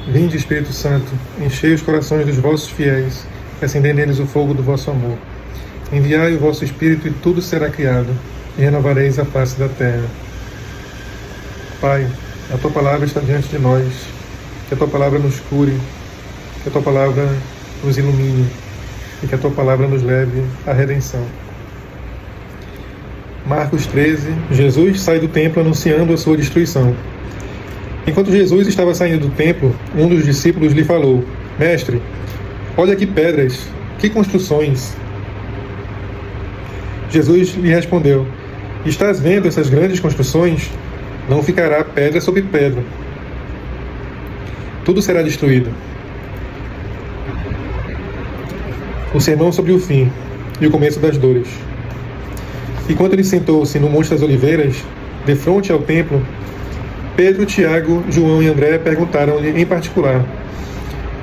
Vinde, Espírito Santo, enchei os corações dos vossos fiéis, e acendei neles o fogo do vosso amor. Enviai o vosso Espírito e tudo será criado, e renovareis a face da terra. Pai, a Tua palavra está diante de nós, que a Tua palavra nos cure, que a Tua palavra nos ilumine, e que a Tua palavra nos leve à redenção. Marcos 13, Jesus sai do templo anunciando a sua destruição. Enquanto Jesus estava saindo do templo, um dos discípulos lhe falou: Mestre, olha que pedras, que construções! Jesus lhe respondeu: Estás vendo essas grandes construções? Não ficará pedra sobre pedra. Tudo será destruído. O sermão sobre o fim e o começo das dores. E quando ele sentou-se no Monte das Oliveiras, de frente ao templo, Pedro, Tiago, João e André perguntaram-lhe em particular: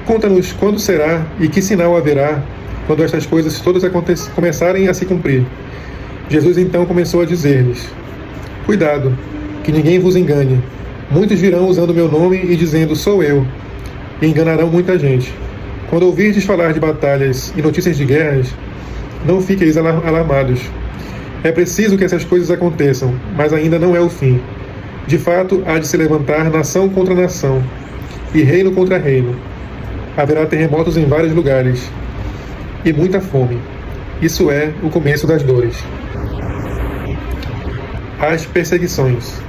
Conta-nos quando será e que sinal haverá quando estas coisas todas começarem a se cumprir. Jesus então começou a dizer-lhes: Cuidado, que ninguém vos engane. Muitos virão usando meu nome e dizendo: Sou eu, e enganarão muita gente. Quando ouvirdes falar de batalhas e notícias de guerras, não fiqueis alarmados. É preciso que essas coisas aconteçam, mas ainda não é o fim. De fato, há de se levantar nação contra nação, e reino contra reino. Haverá terremotos em vários lugares, e muita fome. Isso é o começo das dores. As perseguições.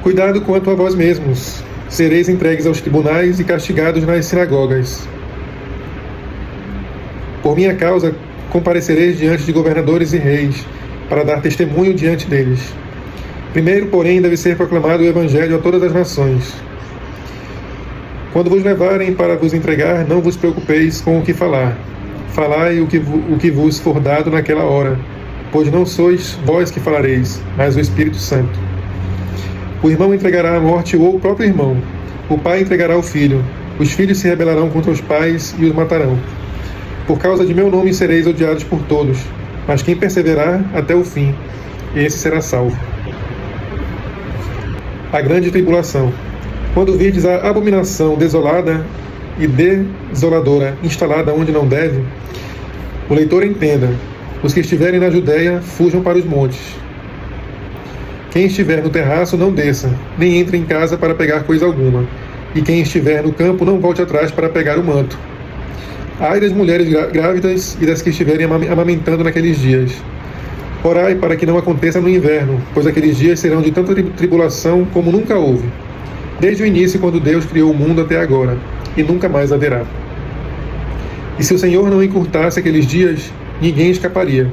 Cuidado quanto a vós mesmos. Sereis entregues aos tribunais e castigados nas sinagogas. Por minha causa, comparecereis diante de governadores e reis, para dar testemunho diante deles. Primeiro, porém, deve ser proclamado o Evangelho a todas as nações. Quando vos levarem para vos entregar, não vos preocupeis com o que falar. Falai o que vos for dado naquela hora, pois não sois vós que falareis, mas o Espírito Santo. O irmão entregará à morte o próprio irmão. O pai entregará o filho. Os filhos se rebelarão contra os pais e os matarão. Por causa de meu nome sereis odiados por todos, mas quem perseverar até o fim, esse será salvo. A grande tribulação. Quando virdes a abominação desolada e desoladora instalada onde não deve, o leitor entenda: os que estiverem na Judéia fujam para os montes. Quem estiver no terraço não desça, nem entre em casa para pegar coisa alguma, e quem estiver no campo não volte atrás para pegar o manto. Ai das mulheres grávidas e das que estiverem amamentando naqueles dias. Orai para que não aconteça no inverno, pois aqueles dias serão de tanta tribulação como nunca houve, desde o início, quando Deus criou o mundo até agora, e nunca mais haverá. E se o Senhor não encurtasse aqueles dias, ninguém escaparia,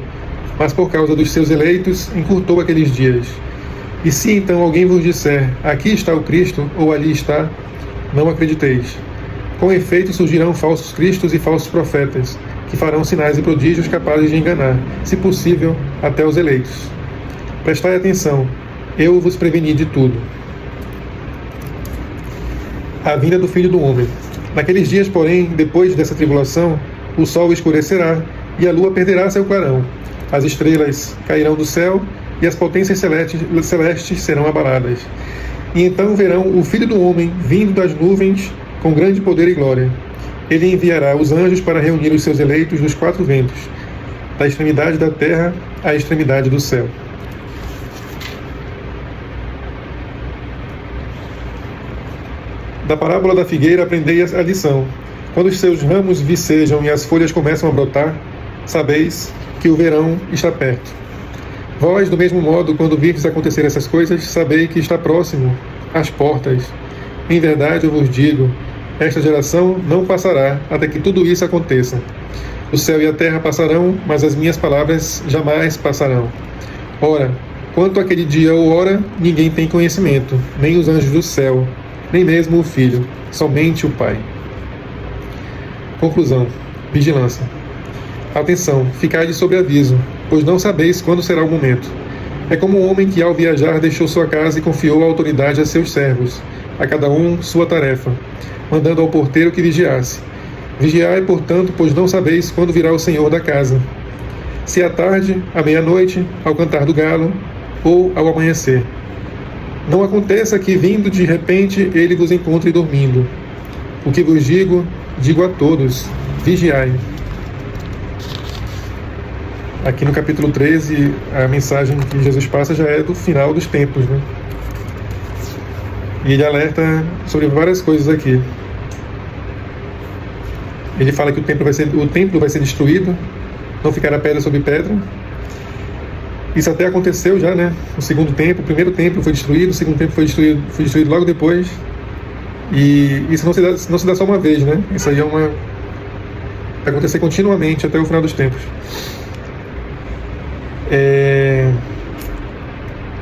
mas por causa dos seus eleitos, encurtou aqueles dias. E se então alguém vos disser: aqui está o Cristo, ou ali está, não acrediteis. Com efeito surgirão falsos cristos e falsos profetas, que farão sinais e prodígios capazes de enganar, se possível, até os eleitos. Prestai atenção, eu vos preveni de tudo. A vinda do Filho do Homem. Naqueles dias, porém, depois dessa tribulação, o sol escurecerá e a lua perderá seu clarão. As estrelas cairão do céu e as potências celestes serão abaladas. E então verão o Filho do Homem vindo das nuvens com grande poder e glória. Ele enviará os anjos para reunir os seus eleitos dos quatro ventos, da extremidade da terra à extremidade do céu. Da parábola da figueira aprendei a lição. Quando os seus ramos vicejam e as folhas começam a brotar, sabeis que o verão está perto. Vós, do mesmo modo, quando virdes acontecer essas coisas, sabei que está próximo, às portas. Em verdade eu vos digo, esta geração não passará até que tudo isso aconteça. O céu e a terra passarão, mas as minhas palavras jamais passarão. Ora, quanto àquele dia ou hora, ninguém tem conhecimento, nem os anjos do céu, nem mesmo o Filho, somente o Pai. Conclusão. Vigilância. Atenção, ficai de sobreaviso, pois não sabeis quando será o momento. É como um homem que ao viajar deixou sua casa e confiou a autoridade a seus servos, a cada um sua tarefa, mandando ao porteiro que vigiasse. Vigiai, portanto, pois não sabeis quando virá o Senhor da casa. Se à tarde, à meia-noite, ao cantar do galo, ou ao amanhecer. Não aconteça que, vindo de repente, ele vos encontre dormindo. O que vos digo, digo a todos, vigiai. Aqui no capítulo 13, a mensagem que Jesus passa já é do final dos tempos, né? E ele alerta sobre várias coisas aqui. Ele fala que o templo vai ser destruído, não ficará pedra sobre pedra. Isso até aconteceu já, né? O segundo templo, o primeiro templo foi destruído, o segundo templo foi destruído logo depois. E isso não se dá só uma vez, né? Isso aí vai acontecer continuamente até o final dos tempos.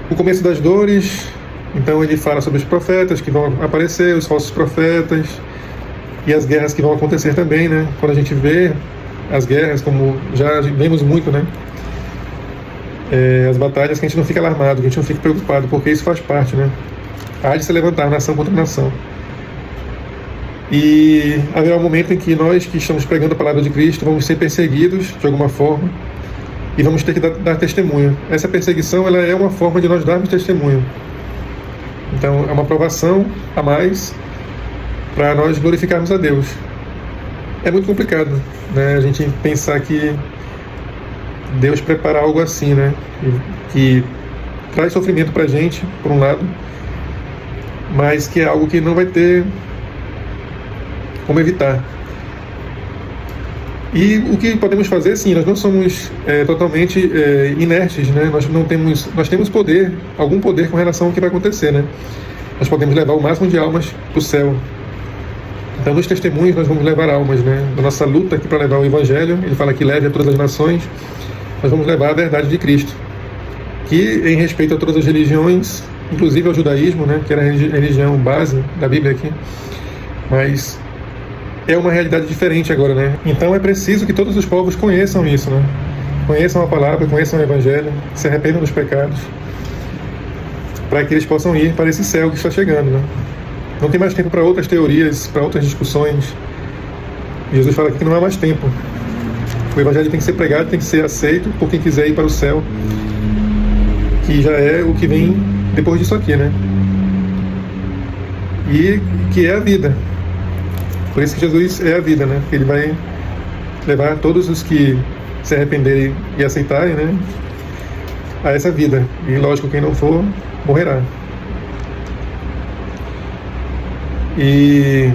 O começo das dores, então ele fala sobre os profetas que vão aparecer, os falsos profetas, e as guerras que vão acontecer também, né? Quando a gente vê as guerras, como já vemos muito, né? As batalhas, que a gente não fica alarmado, que a gente não fica preocupado, porque isso faz parte, né? Há de se levantar nação contra nação. E haverá um momento em que nós que estamos pregando a palavra de Cristo vamos ser perseguidos de alguma forma e vamos ter que dar testemunho. Essa perseguição, ela é uma forma de nós darmos testemunho. Então, é uma provação a mais para nós glorificarmos a Deus. É muito complicado, né? A gente pensar que Deus prepara algo assim, né? Que traz sofrimento para a gente, por um lado, mas que é algo que não vai ter como evitar. E o que podemos fazer, sim, nós não somos totalmente inertes, né? Nós temos poder, algum poder com relação ao que vai acontecer, né? Nós podemos levar o máximo de almas para o céu. Então, nos testemunhos, nós vamos levar almas, né? Na nossa luta aqui para levar o Evangelho, ele fala que leve a todas as nações, nós vamos levar a verdade de Cristo, que em respeito a todas as religiões, inclusive ao judaísmo, né? Que era a religião base da Bíblia aqui, mas é uma realidade diferente agora, né? Então é preciso que todos os povos conheçam isso, né? Conheçam a palavra, conheçam o Evangelho, se arrependam dos pecados, para que eles possam ir para esse céu que está chegando, né? Não tem mais tempo para outras teorias, para outras discussões. Jesus fala aqui que não há mais tempo. O Evangelho tem que ser pregado, tem que ser aceito por quem quiser ir para o céu, que já é o que vem depois disso aqui, né? E que é a vida. Por isso que Jesus é a vida, né? Ele vai levar todos os que se arrependerem e aceitarem, né, a essa vida. E lógico, quem não for, morrerá. E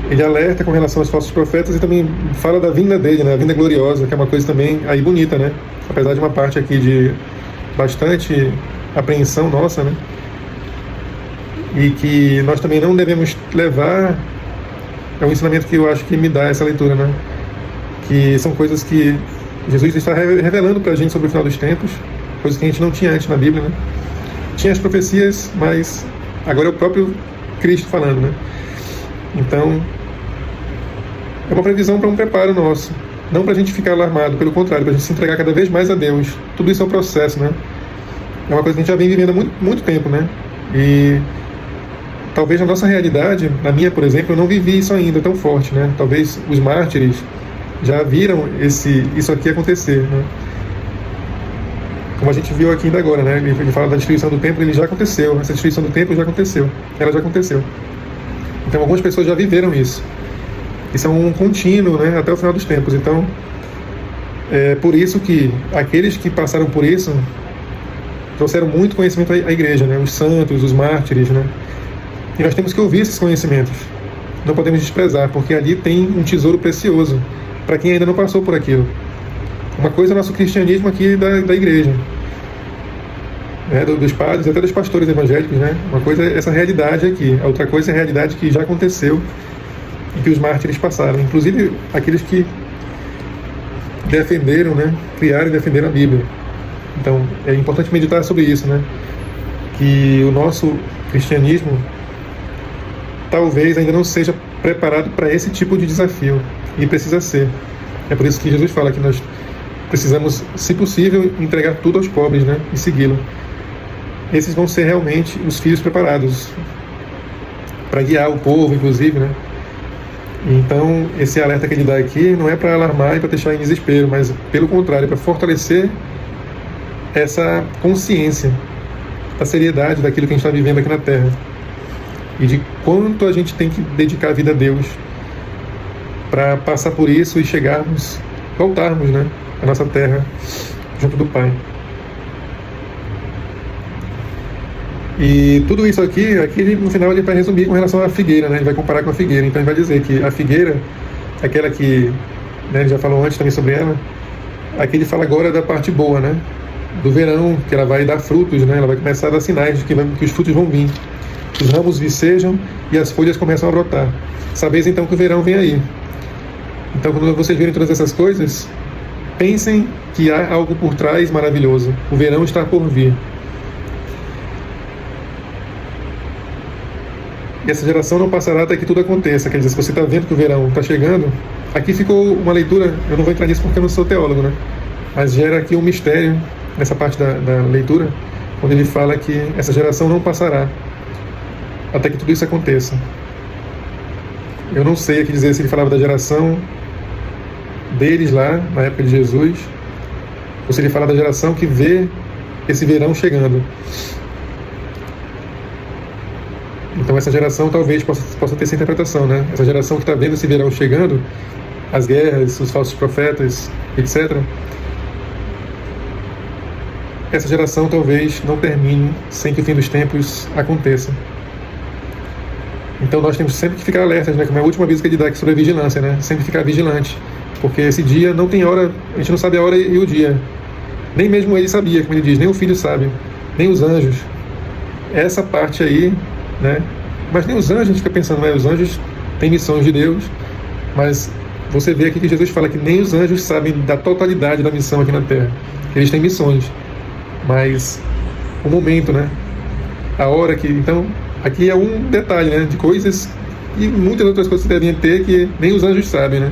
ele alerta com relação aos falsos profetas e também fala da vinda dele, né? A vinda gloriosa, que é uma coisa também aí bonita, né? Apesar de uma parte aqui de bastante apreensão nossa, né? E que nós também não devemos levar. É um ensinamento que eu acho que me dá essa leitura, né? Que são coisas que Jesus está revelando para a gente sobre o final dos tempos, coisas que a gente não tinha antes na Bíblia, né? Tinha as profecias, mas agora é o próprio Cristo falando, né? Então, é uma previsão para um preparo nosso, não para a gente ficar alarmado, pelo contrário, para a gente se entregar cada vez mais a Deus. Tudo isso é um processo, né? É uma coisa que a gente já vem vivendo há muito tempo, né? E talvez na nossa realidade, na minha, por exemplo, eu não vivi isso ainda tão forte, né? Talvez os mártires já viram isso aqui acontecer, né? Como a gente viu aqui ainda agora, né? Ele fala da destruição do templo, ele já aconteceu. Essa destruição do templo já aconteceu. Ela já aconteceu. Então algumas pessoas já viveram isso. Isso é um contínuo, né? Até o final dos tempos. Então, é por isso que aqueles que passaram por isso trouxeram muito conhecimento à igreja, né? Os santos, os mártires, né? E nós temos que ouvir esses conhecimentos. Não podemos desprezar, porque ali tem um tesouro precioso para quem ainda não passou por aquilo. Uma coisa é o nosso cristianismo aqui da igreja, né? Dos padres, até dos pastores evangélicos, né? Uma coisa é essa realidade aqui, a outra coisa é a realidade que já aconteceu e que os mártires passaram, inclusive aqueles que defenderam, né? Criaram e defenderam a Bíblia. Então é importante meditar sobre isso, né? Que o nosso cristianismo talvez ainda não seja preparado para esse tipo de desafio, e precisa ser. É por isso que Jesus fala que nós precisamos, se possível, entregar tudo aos pobres, né? E segui-lo. Esses vão ser realmente os filhos preparados para guiar o povo, inclusive, né? Então, esse alerta que ele dá aqui não é para alarmar e para deixar em desespero, mas, pelo contrário, é para fortalecer essa consciência, a seriedade daquilo que a gente está vivendo aqui na Terra. e de quanto a gente tem que dedicar a vida a Deus para passar por isso e voltarmos, né, à nossa terra junto do Pai. E tudo isso aqui no final ele vai resumir com relação à figueira, né? Ele vai comparar com a figueira. Então ele vai dizer que a figueira, aquela que, né, ele já falou antes também sobre ela, aqui ele fala agora da parte boa, né? Do verão, que ela vai dar frutos, né? Ela vai começar a dar sinais de que os frutos vão vir. Os ramos vicejam e as folhas começam a brotar. Sabeis então que o verão vem aí. Então quando vocês verem todas essas coisas, pensem que há algo por trás maravilhoso. O verão está por vir. E essa geração não passará até que tudo aconteça. Quer dizer, se você está vendo que o verão está chegando, aqui ficou uma leitura, eu não vou entrar nisso porque eu não sou teólogo, né? Mas gera aqui um mistério nessa parte da leitura, quando ele fala que essa geração não passará até que tudo isso aconteça. Eu não sei aqui dizer se ele falava da geração deles lá, na época de Jesus, ou se ele fala da geração que vê esse verão chegando. Então essa geração talvez possa ter essa interpretação, né? Essa geração que está vendo esse verão chegando, as guerras, os falsos profetas, etc. Essa geração talvez não termine sem que o fim dos tempos aconteça. Então nós temos sempre que ficar alertas, né? Como é a última vez que ele dá aqui sobre a vigilância, né? Sempre ficar vigilante, porque esse dia não tem hora, a gente não sabe a hora e o dia. Nem mesmo ele sabia, como ele diz, nem o filho sabe, nem os anjos. Essa parte aí, né? Mas nem os anjos, a gente fica pensando, né? Os anjos têm missões de Deus, mas você vê aqui que Jesus fala que nem os anjos sabem da totalidade da missão aqui na Terra. Eles têm missões, mas o momento, né? A hora que... Então, aqui é um detalhe, né? De coisas e muitas outras coisas que devem ter que nem os anjos sabem, né?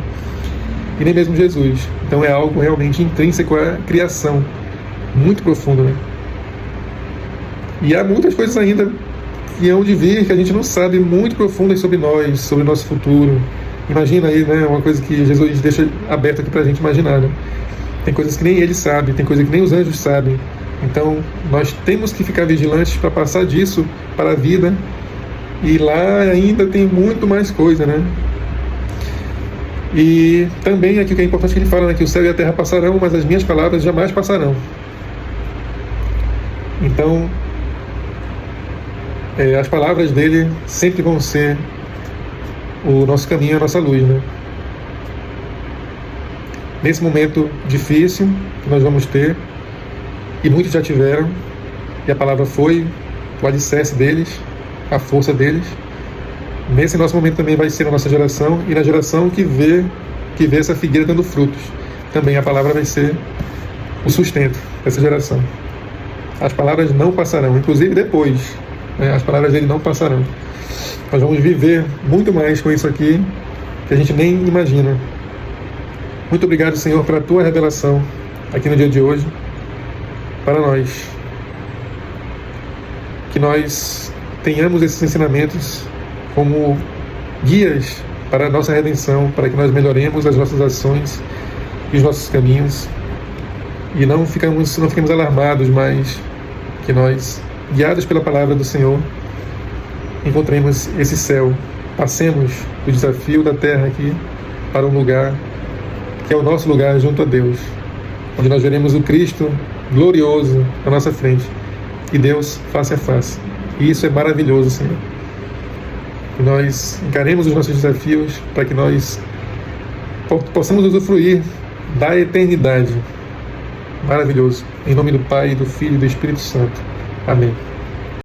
E nem mesmo Jesus. Então é algo realmente intrínseco à criação, muito profundo, né? E há muitas coisas ainda que hão de vir, que a gente não sabe, muito profundas sobre nós, sobre o nosso futuro. Imagina aí, né, uma coisa que Jesus deixa aberto aqui pra gente imaginar, né? Tem coisas que nem ele sabe, tem coisas que nem os anjos sabem. Então, nós temos que ficar vigilantes para passar disso para a vida. E lá ainda tem muito mais coisa, né? E também aqui o que é importante que ele fala, né, que o céu e a terra passarão, mas as minhas palavras jamais passarão. Então, as palavras dele sempre vão ser o nosso caminho, a nossa luz, né? Nesse momento difícil que nós vamos ter, e muitos já tiveram, e a palavra foi o alicerce deles, a força deles. Nesse nosso momento também vai ser na nossa geração, e na geração que vê essa figueira dando frutos, também a palavra vai ser o sustento dessa geração. As palavras não passarão, inclusive depois, né, as palavras dele não passarão. Nós vamos viver muito mais com isso aqui que a gente nem imagina. Muito obrigado, Senhor, pela tua revelação aqui no dia de hoje para nós. Que nós tenhamos esses ensinamentos como guias para a nossa redenção, para que nós melhoremos as nossas ações e os nossos caminhos e não fiquemos alarmados, mas que nós, guiados pela palavra do Senhor, encontremos esse céu, passemos do desafio da terra aqui para um lugar que é o nosso lugar junto a Deus, onde nós veremos o Cristo glorioso à nossa frente e Deus face a face. E isso é maravilhoso, Senhor. Que nós encaremos os nossos desafios para que nós possamos usufruir da eternidade. Maravilhoso. Em nome do Pai, do Filho e do Espírito Santo. Amém.